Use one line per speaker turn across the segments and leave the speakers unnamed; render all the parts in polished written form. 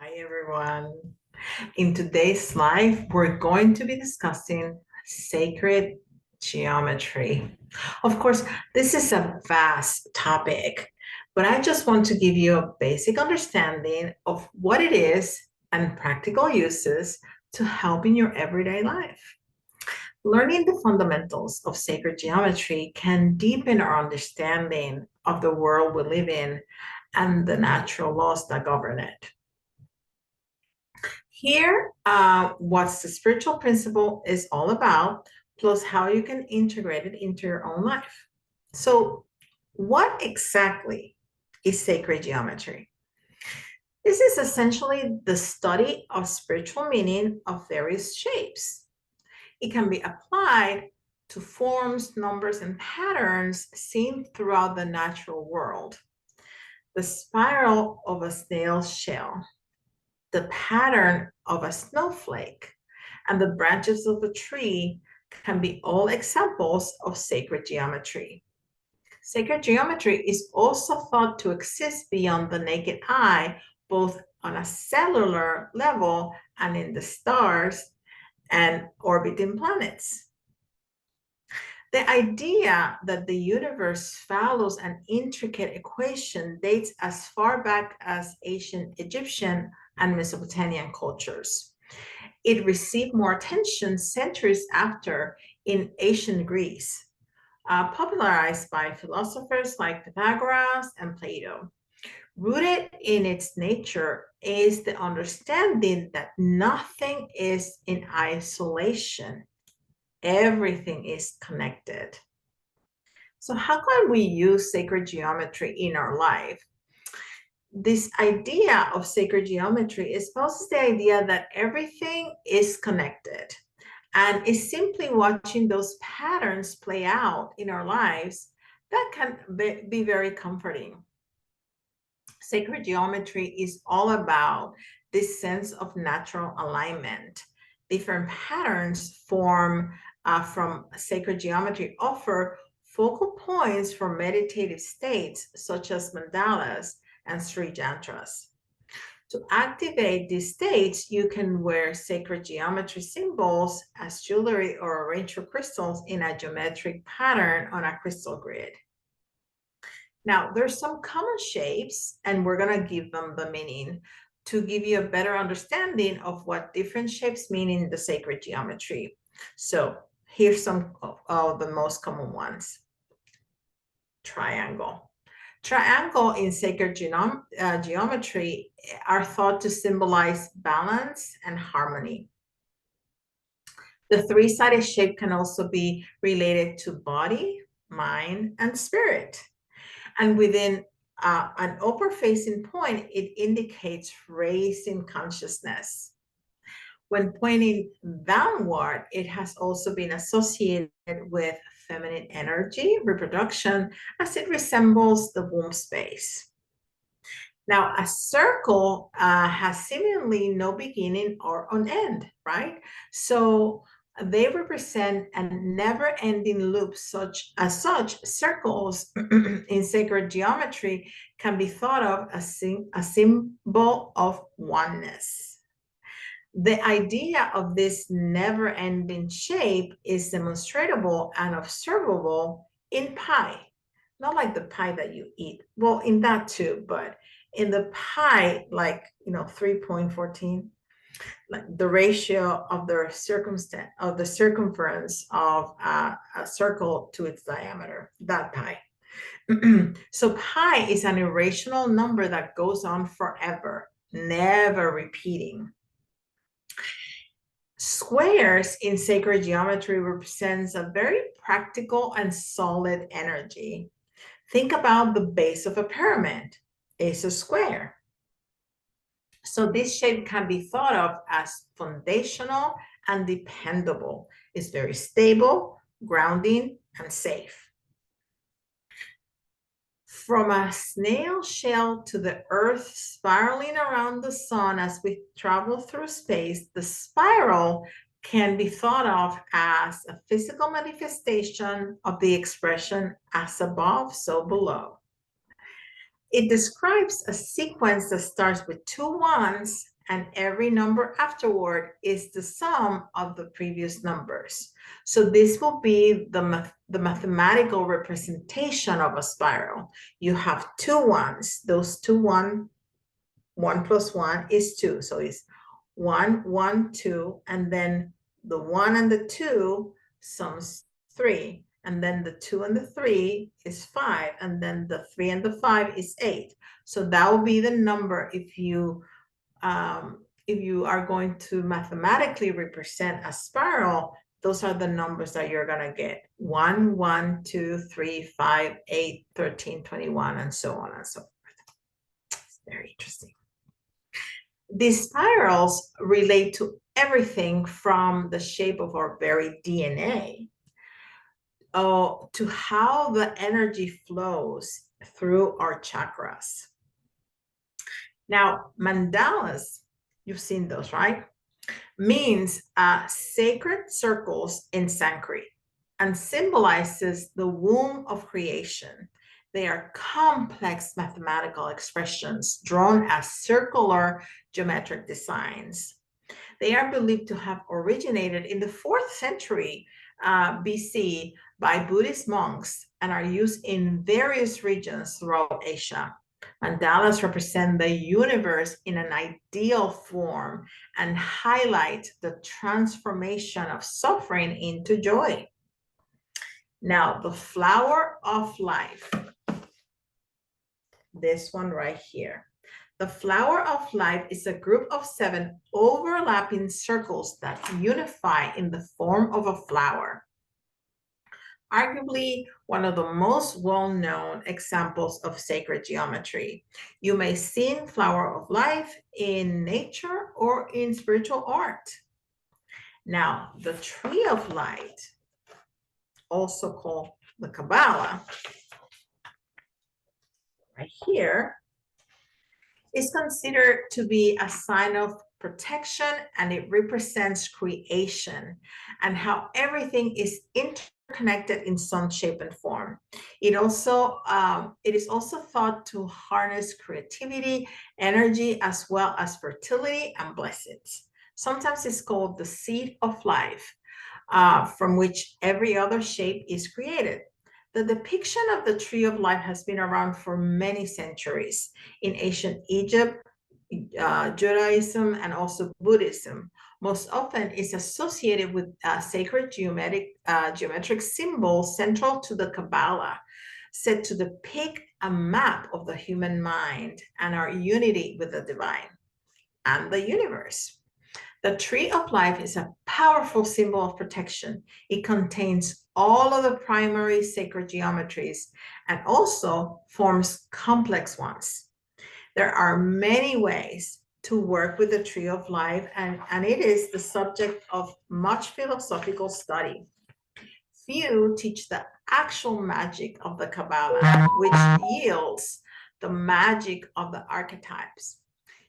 Hi, everyone. In today's live, we're going to be discussing sacred geometry. Of course, this is a vast topic, but I just want to give you a basic understanding of what it is and practical uses to help in your everyday life. Learning the fundamentals of sacred geometry can deepen our understanding of the world we live in and the natural laws that govern it. Here, what's the spiritual principle is all about, plus how you can integrate it into your own life. So, what exactly is sacred geometry? This is essentially the study of spiritual meaning of various shapes. It can be applied to forms, numbers, and patterns seen throughout the natural world. The spiral of a snail's shell, the pattern of a snowflake, and the branches of a tree can be all examples of sacred geometry. Sacred geometry is also thought to exist beyond the naked eye, both on a cellular level and in the stars and orbiting planets. The idea that the universe follows an intricate equation dates as far back as ancient Egyptian and Mesopotamian cultures. It received more attention centuries after in ancient Greece, popularized by philosophers like Pythagoras and Plato. Rooted in its nature is the understanding that nothing is in isolation. Everything is connected. So, how can we use sacred geometry in our life? This idea of sacred geometry espouses the idea that everything is connected and is simply watching those patterns play out in our lives that can be very comforting. Sacred geometry is all about this sense of natural alignment. Different patterns form from sacred geometry offer focal points for meditative states such as mandalas and Sri Jantras. To activate these states, you can wear sacred geometry symbols as jewelry or arrange your crystals in a geometric pattern on a crystal grid. Now, there's some common shapes, and we're going to give them the meaning to give you a better understanding of what different shapes mean in the sacred geometry. So here's some of the most common ones. Triangle. Triangle in sacred geometry are thought to symbolize balance and harmony. The three-sided shape can also be related to body, mind, and spirit. And within an upper facing point, it indicates raising consciousness. When pointing downward, it has also been associated with feminine energy, reproduction, as it resembles the womb space. Now, a circle has seemingly no beginning or an end, right? So they represent a never-ending loop. As such, circles in sacred geometry can be thought of as a symbol of oneness. The idea of this never-ending shape is demonstrable and observable in pi. Not like the pie that you eat. Well, in that too, but in the pi, like 3.14, like the ratio of the circumference of a circle to its diameter, that pi. So pi is an irrational number that goes on forever, never repeating. Squares in sacred geometry represents a very practical and solid energy. Think about the base of a pyramid. It's a square. So this shape can be thought of as foundational and dependable. It's very stable, grounding, and safe. From a snail shell to the Earth spiraling around the sun as we travel through space, the spiral can be thought of as a physical manifestation of the expression as above, so below. It describes a sequence that starts with two ones and every number afterward is the sum of the previous numbers. So this will be the mathematical representation of a spiral. You have two ones, those two one plus one is two. So it's 1, 1, 2, and then the 1 and the 2 sums 3, and then the 2 and the 3 is 5, and then the 3 and the 5 is 8. So that will be the number if you are going to mathematically represent a spiral. Those are the numbers that you're going to get: 1, 1, 2, 3, 5, 8, 13, 21, and so on and so forth. It's very interesting. These spirals relate to everything from the shape of our very DNA to how the energy flows through our chakras. Now, mandalas, you've seen those, right? Means sacred circles in Sanskrit and symbolizes the womb of creation. They are complex mathematical expressions drawn as circular geometric designs. They are believed to have originated in the 4th century BC by Buddhist monks and are used in various regions throughout Asia. Mandalas represent the universe in an ideal form and highlight the transformation of suffering into joy. Now, the flower of life, this one right here. The flower of life is a group of 7 overlapping circles that unify in the form of a flower. Arguably one of the most well-known examples of sacred geometry. You may see flower of life in nature or in spiritual art. Now, the tree of light, also called the Kabbalah, right here, is considered to be a sign of protection, and it represents creation and how everything is interconnected in some shape and form. It is also thought to harness creativity, energy, as well as fertility and blessings. Sometimes it's called the seed of life, from which every other shape is created. The depiction of the tree of life has been around for many centuries in ancient Egypt, Judaism, and Buddhism. Most often is associated with sacred geometric symbols central to the Kabbalah, said to depict a map of the human mind and our unity with the divine and the universe. The tree of life is a powerful symbol of protection. It contains all of the primary sacred geometries and also forms complex ones. There are many ways to work with the tree of life, and it is the subject of much philosophical study. Few teach the actual magic of the Kabbalah, which yields the magic of the archetypes.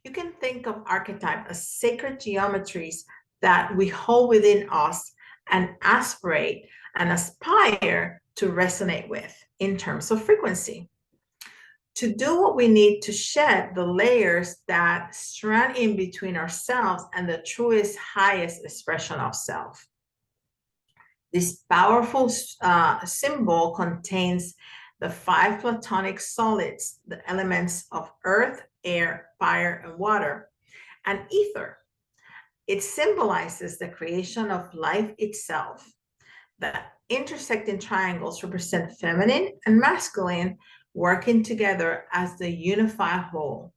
You can think of archetype as sacred geometries that we hold within us and aspirate and aspire to resonate with in terms of frequency. To do what we need to shed the layers that strand in between ourselves and the truest, highest expression of self. This powerful symbol contains the 5 platonic solids, the elements of earth, air, fire, and water, and ether. It symbolizes the creation of life itself. The intersecting triangles represent feminine and masculine working together as the unified whole.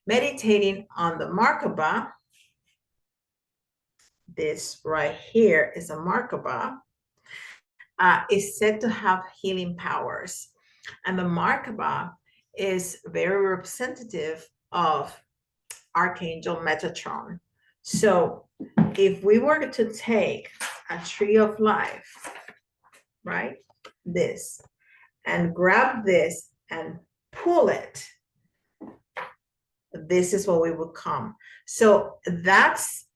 Meditating on the Merkaba, this right here is a Merkaba, is said to have healing powers. And the Merkaba is very representative of Archangel Metatron. So if we were to take a tree of life, right, this, and grab this and pull it, this is what we would come. So that's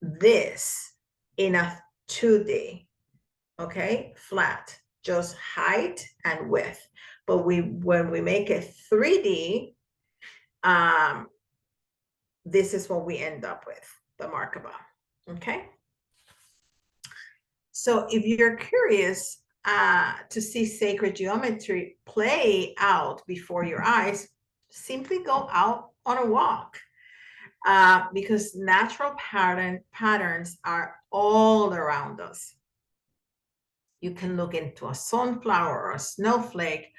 this in a 2D, okay, flat, just height and width. But when we make it 3D, this is what we end up with, the Markaba. Okay. So if you're curious to see sacred geometry play out before your eyes, simply go out on a walk, because natural patterns are all around us. You can look into a sunflower or a snowflake,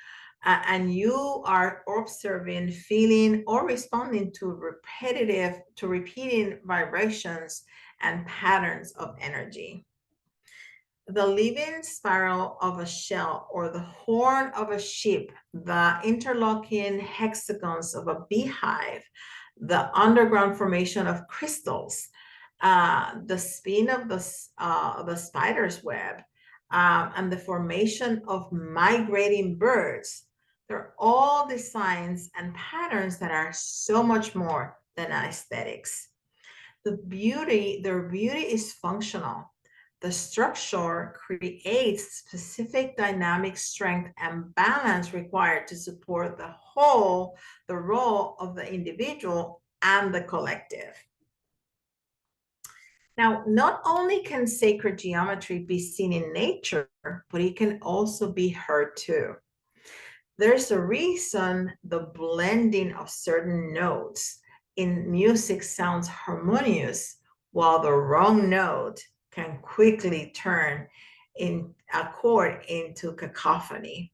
and you are observing, feeling, or responding to repeating vibrations and patterns of energy. The living spiral of a shell or the horn of a sheep, the interlocking hexagons of a beehive, the underground formation of crystals, the spin of the spider's web, and the formation of migrating birds. They're all designs and patterns that are so much more than aesthetics. Their beauty is functional. The structure creates specific dynamic strength and balance required to support the role of the individual and the collective. Now, not only can sacred geometry be seen in nature, but it can also be heard too. There's a reason the blending of certain notes in music sounds harmonious, while the wrong note can quickly turn in a chord into cacophony.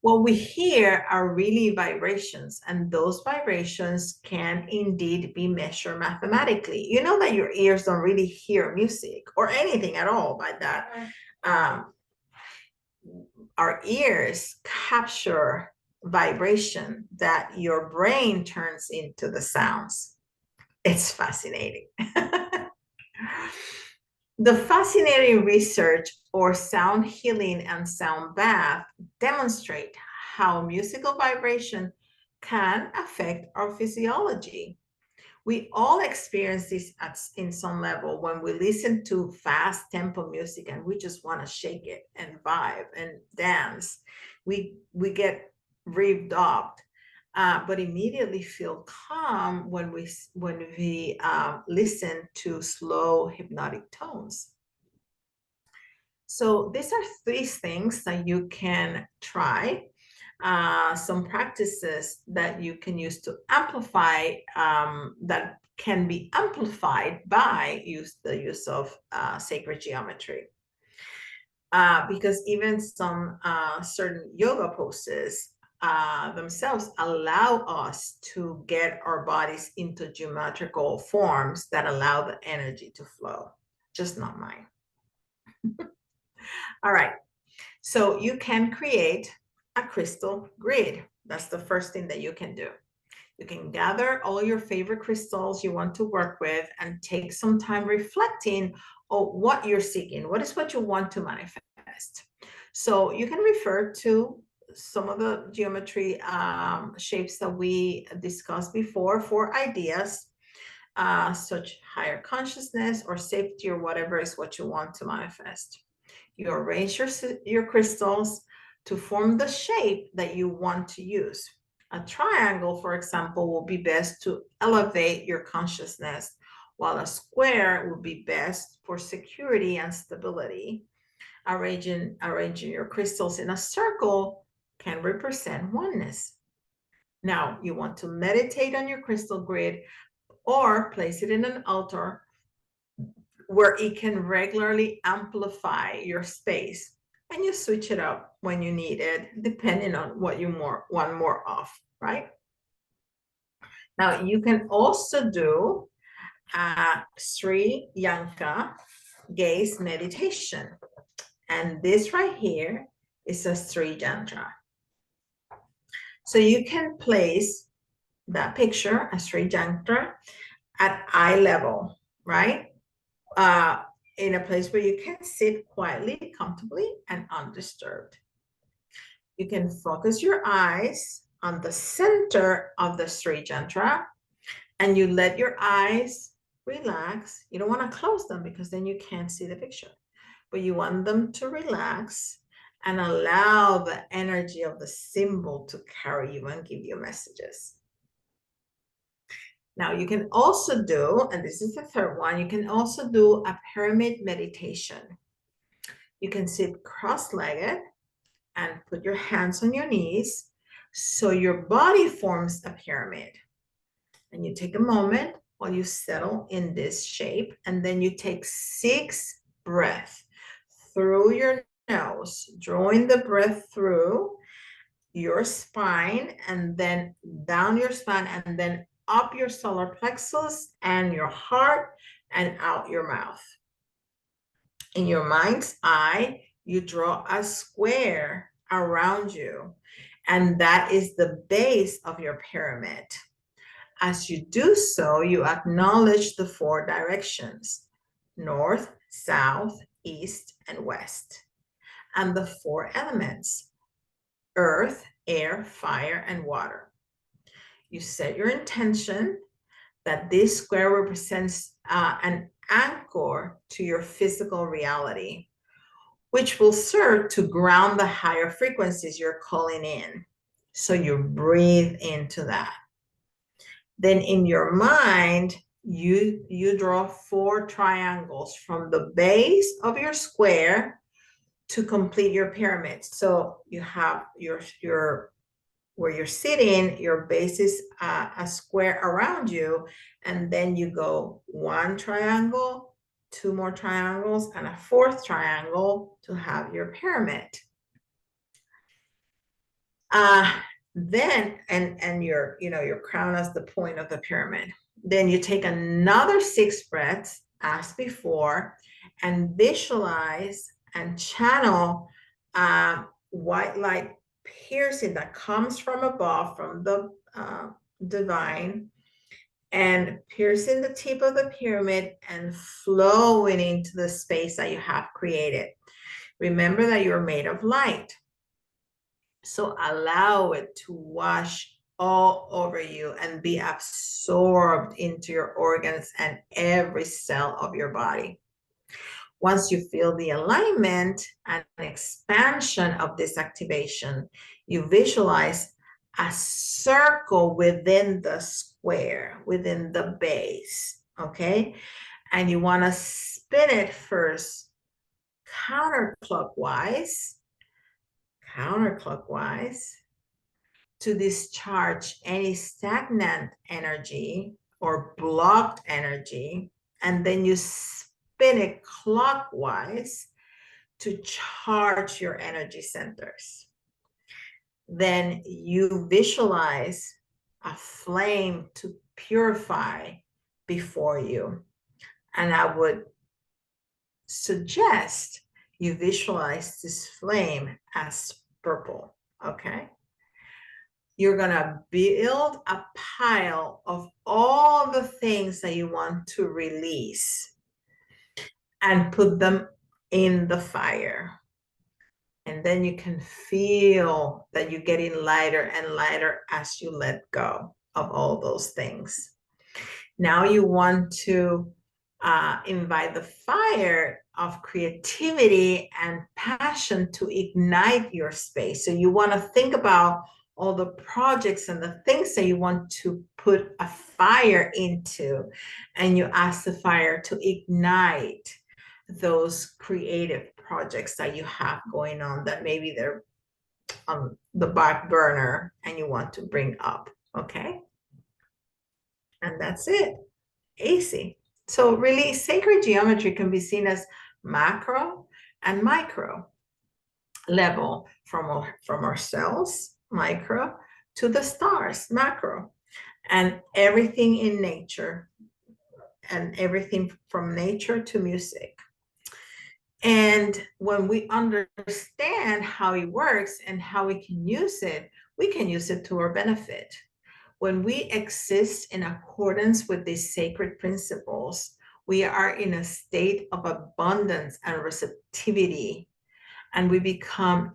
What we hear are really vibrations, and those vibrations can indeed be measured mathematically. You know that your ears don't really hear music or anything at all by that. Our ears capture vibration that your brain turns into the sounds. It's fascinating. The fascinating research or sound healing and sound bath demonstrate how musical vibration can affect our physiology. We all experience this in some level when we listen to fast tempo music and we just want to shake it and vibe and dance. We get revved up, but immediately feel calm when we listen to slow hypnotic tones. So these are three things that you can try. Some practices that you can use to amplify, that can be amplified by the use of sacred geometry. Because even some certain yoga poses themselves allow us to get our bodies into geometrical forms that allow the energy to flow. Just not mine. All right. So you can create a crystal grid. That's the first thing that you can do. You can gather all your favorite crystals you want to work with and take some time reflecting on what you're seeking. What is what you want to manifest? So you can refer to some of the geometry shapes that we discussed before for ideas, such higher consciousness or safety or whatever is what you want to manifest. You arrange your crystals to form the shape that you want to use. A triangle, for example, will be best to elevate your consciousness, while a square would be best for security and stability. Arranging your crystals in a circle can represent oneness. Now, you want to meditate on your crystal grid or place it in an altar where it can regularly amplify your space, and you switch it up when you need it, depending on what you want more of, right? Now, you can also do Sri Yanka gaze meditation. And this right here is a Sri Yantra. So you can place that picture, a Sri Yantra, at eye level, right? In a place where you can sit quietly, comfortably, and undisturbed. You can focus your eyes on the center of the Sri Yantra, and you let your eyes relax. You don't want to close them because then you can't see the picture, but you want them to relax and allow the energy of the symbol to carry you and give you messages. Now you can also do, and this is the third one, you can also do a pyramid meditation. You can sit cross-legged and put your hands on your knees so your body forms a pyramid. And you take a moment while you settle in this shape, and then you take 6 breaths through your nose, drawing the breath through your spine and then down your spine and then up your solar plexus and your heart and out your mouth. In your mind's eye, you draw a square around you, and that is the base of your pyramid. As you do so, you acknowledge the 4 directions: north, south, east, and west, and the 4 elements: earth, air, fire, and water. You set your intention that this square represents an anchor to your physical reality, which will serve to ground the higher frequencies you're calling in. So you breathe into that. Then in your mind, you draw 4 triangles from the base of your square to complete your pyramid. So you have your where you're sitting, your base is a square around you, and then you go 1 triangle, 2 more triangles, and a 4th triangle to have your pyramid. Then and your your crown as the point of the pyramid. Then you take another 6 breaths as before and visualize and channel white light piercing that comes from above, from the divine, and piercing the tip of the pyramid and flowing into the space that you have created. Remember that you're made of light. So allow it to wash all over you and be absorbed into your organs and every cell of your body. Once you feel the alignment and expansion of this activation, you visualize a circle within the square, within the base, okay? And you want to spin it first counterclockwise to discharge any stagnant energy or blocked energy, and then you spin it clockwise to charge your energy centers. Then you visualize a flame to purify before you. And I would suggest you visualize this flame as purple, okay? You're gonna build a pile of all the things that you want to release and put them in the fire. And then you can feel that you're getting lighter and lighter as you let go of all those things. Now you want to invite the fire of creativity and passion to ignite your space. So you want to think about all the projects and the things that you want to put a fire into, and you ask the fire to ignite those creative projects that you have going on that maybe they're on the back burner and you want to bring up, okay? And that's it. Easy. So really, sacred geometry can be seen as macro and micro level, from ourselves, micro, to the stars, macro, and everything in nature, and everything from nature to music. And when we understand how it works and how we can use it to our benefit. When we exist in accordance with these sacred principles, we are in a state of abundance and receptivity, and we become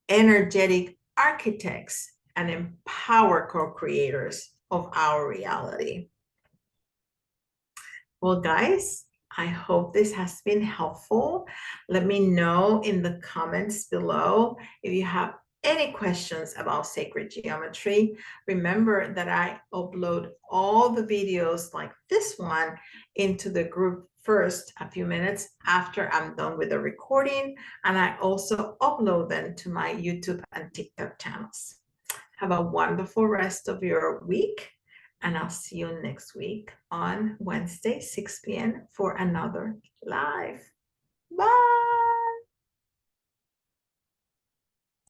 energetic architects and empowered co-creators of our reality. Well, guys, I hope this has been helpful. Let me know in the comments below if you have any questions about sacred geometry, remember that I upload all the videos like this one into the group first a few minutes after I'm done with the recording, and I also upload them to my YouTube and TikTok channels. Have a wonderful rest of your week, and I'll see you next week on Wednesday, 6 p.m. for another live. Bye.